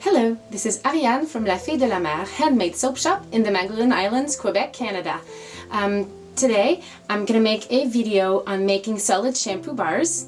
Hello, this is Ariane from La Fille de la Mer handmade soap shop in the Madeleine Islands, Quebec, Canada. Today I'm going to make a video on making solid shampoo bars.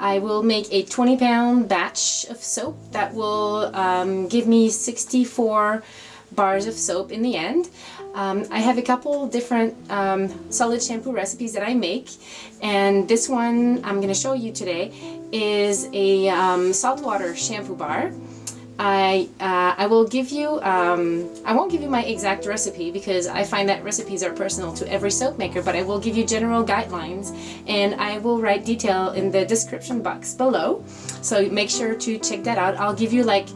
I will make a 20-pound batch of soap that will give me 64 bars of soap in the end. I have a couple different solid shampoo recipes that I make, and this one I'm going to show you today is a saltwater shampoo bar. I will give you, I won't give you my exact recipe because I find that recipes are personal to every soap maker, but I will give you general guidelines, and I will write detail in the description box below, so make sure to check that out. I'll give you like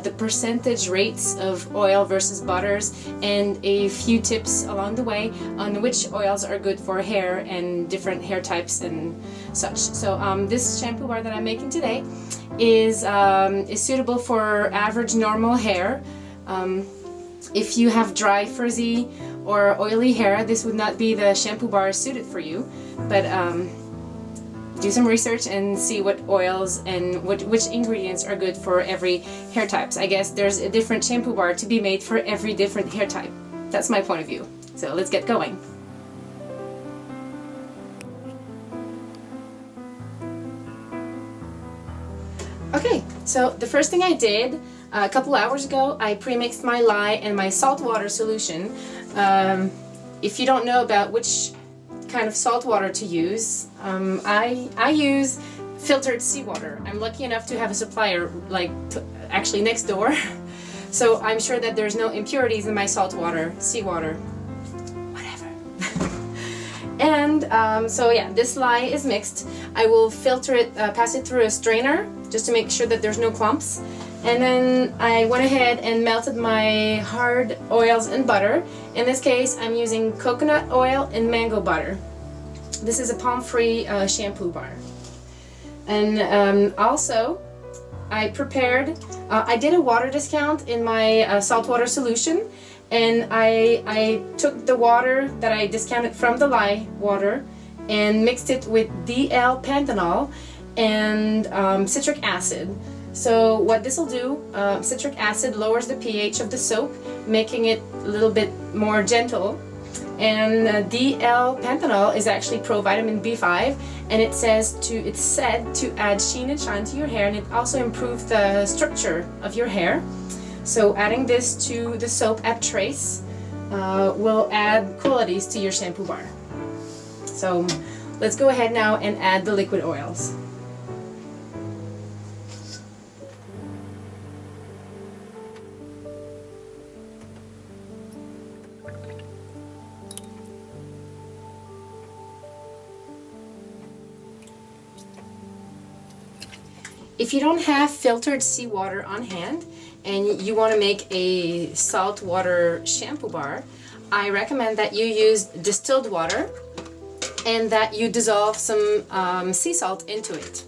the percentage rates of oil versus butters and a few tips along the way on which oils are good for hair and different hair types and such. So this shampoo bar that I'm making today is suitable for average normal hair. If you have dry, frizzy, or oily hair, this would not be the shampoo bar suited for you. But do some research and see what oils and which ingredients are good for every hair types. I guess there's a different shampoo bar to be made for every different hair type. That's my point of view. So let's get going. Okay, so the first thing I did a couple hours ago, I pre-mixed my lye and my salt water solution. If you don't know about which kind of salt water to use, I use filtered seawater. I'm lucky enough to have a supplier like actually next door, so I'm sure that there's no impurities in my salt water, seawater, whatever. And so yeah, this lye is mixed. I will filter it, pass it through a strainer just to make sure that there's no clumps. And then I went ahead and melted my hard oils and butter. In this case, I'm using coconut oil and mango butter. This is a palm-free shampoo bar. And also, I prepared, I did a water discount in my saltwater solution, and I took the water that I discounted from the lye water and mixed it with dl-panthenol and citric acid. So what this will do, citric acid lowers the pH of the soap, making it a little bit more gentle. And dl-panthenol is actually provitamin B5, and it's said to add sheen and shine to your hair, and it also improves the structure of your hair. So adding this to the soap at trace will add qualities to your shampoo bar. So let's go ahead now and add the liquid oils. If you don't have filtered seawater on hand and you want to make a saltwater shampoo bar, I recommend that you use distilled water and that you dissolve some sea salt into it.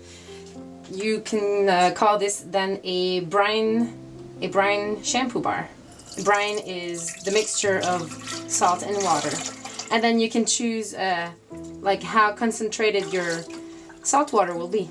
You can call this then a brine shampoo bar. Brine is the mixture of salt and water. And then you can choose like how concentrated your salt water will be.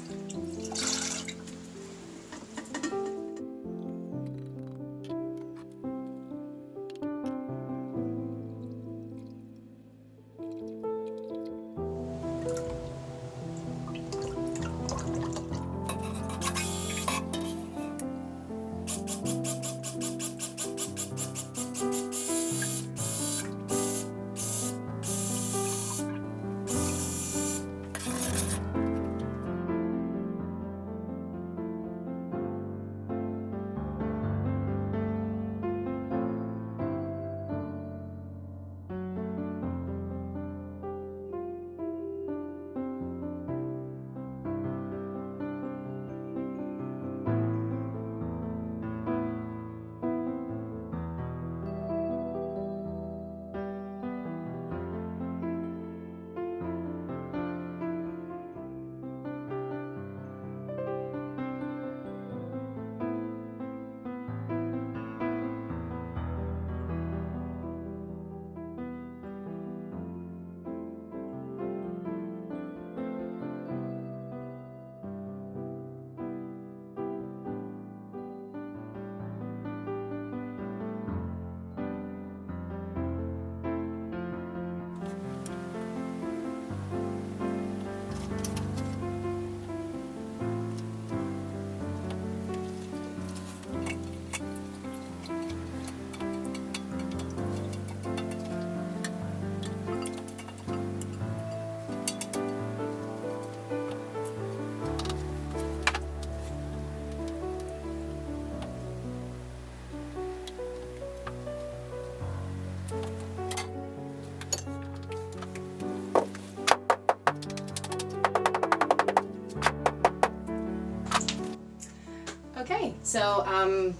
So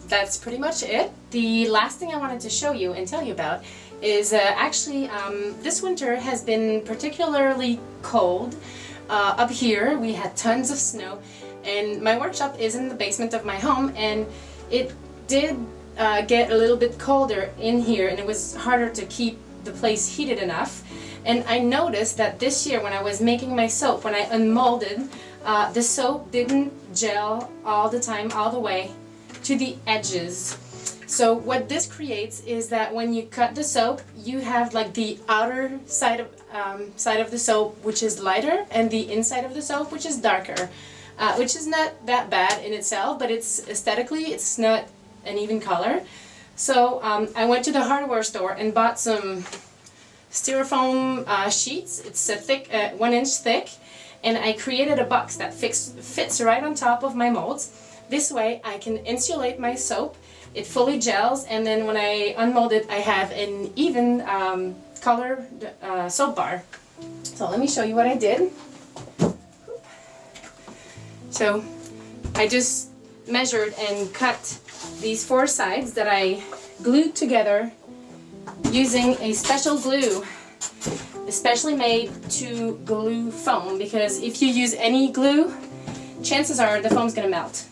that's pretty much it. The last thing I wanted to show you and tell you about is actually this winter has been particularly cold. Up here we had tons of snow, and my workshop is in the basement of my home, and it did get a little bit colder in here, and it was harder to keep the place heated enough. And I noticed that this year when I was making my soap, when I unmolded, the soap didn't gel all the time, all the way to the edges. So what this creates is that when you cut the soap, you have like the outer side of the soap, which is lighter, and the inside of the soap, which is darker, which is not that bad in itself, but it's aesthetically, it's not an even color. So I went to the hardware store and bought some styrofoam sheets. It's a thick, 1 inch thick, and I created a box that fits right on top of my molds. This way I can insulate my soap. It fully gels, and then when I unmold it, I have an even color soap bar. So let me show you what I did. So I just measured and cut these 4 sides that I glued together using a special glue, especially made to glue foam, because if you use any glue, chances are the foam's gonna melt.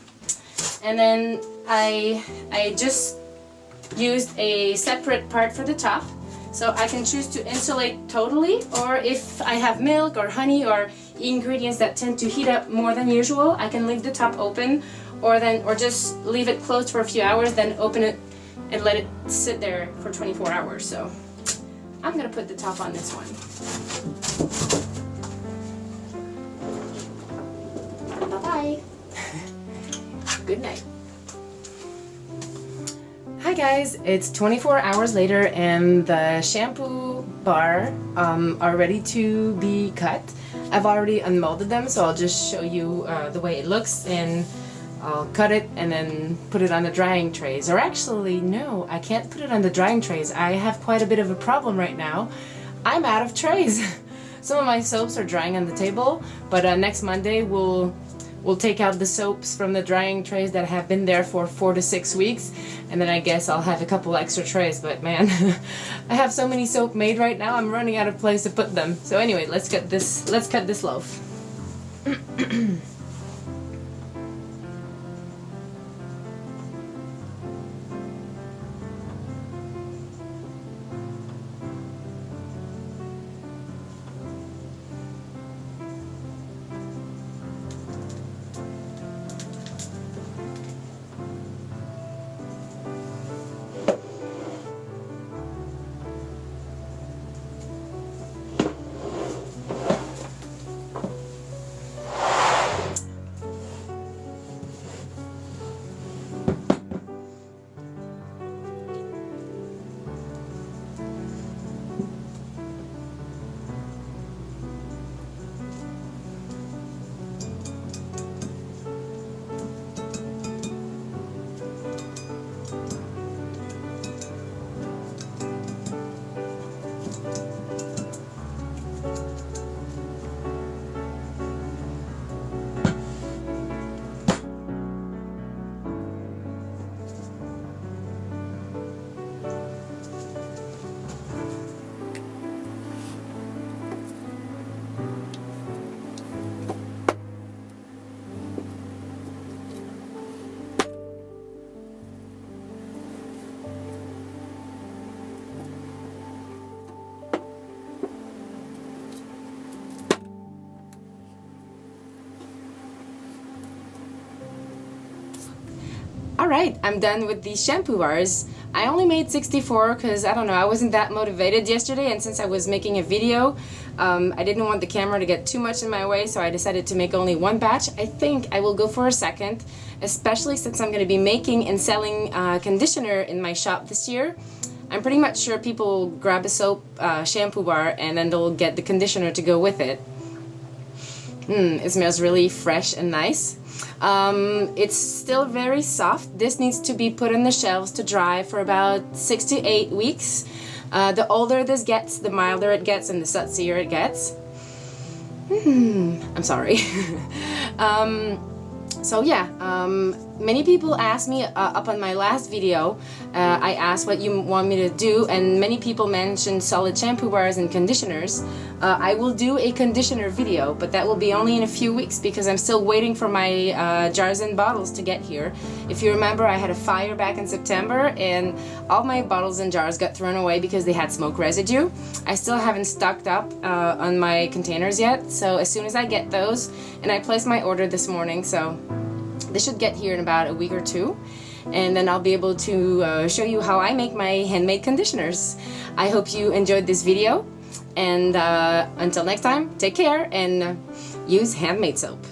And then I just used a separate part for the top, so I can choose to insulate totally, or if I have milk or honey or ingredients that tend to heat up more than usual, I can leave the top open, or just leave it closed for a few hours, then open it and let it sit there for 24 hours. So I'm gonna put the top on this one. Bye-bye. Good night. Hi guys, it's 24 hours later and the shampoo bar are ready to be cut. I've already unmolded them, so I'll just show you the way it looks, and I'll cut it and then put it on the drying trays. Or actually, no, I can't put it on the drying trays. I have quite a bit of a problem right now. I'm out of trays. Some of my soaps are drying on the table, but next Monday we'll take out the soaps from the drying trays that have been there for 4 to 6 weeks, and then I guess I'll have a couple extra trays. But man, I have so many soap made right now, I'm running out of place to put them. So anyway, let's cut this loaf. Alright, I'm done with these shampoo bars. I only made 64 because, I don't know, I wasn't that motivated yesterday, and since I was making a video, I didn't want the camera to get too much in my way, so I decided to make only 1 batch. I think I will go for a second, especially since I'm going to be making and selling conditioner in my shop this year. I'm pretty much sure people will grab a soap shampoo bar and then they'll get the conditioner to go with it. It smells really fresh and nice. It's still very soft. This needs to be put on the shelves to dry for about 6 to 8 weeks. The older this gets, the milder it gets and the sutsier it gets. I'm sorry. So yeah, many people asked me up on my last video, I asked what you want me to do, and many people mentioned solid shampoo bars and conditioners. I will do a conditioner video, but that will be only in a few weeks because I'm still waiting for my jars and bottles to get here. If you remember, I had a fire back in September and all my bottles and jars got thrown away because they had smoke residue. I still haven't stocked up on my containers yet, so as soon as I get those, and I placed my order this morning, so they should get here in about a week or two, and then I'll be able to show you how I make my handmade conditioners. I hope you enjoyed this video, and until next time, take care and use handmade soap.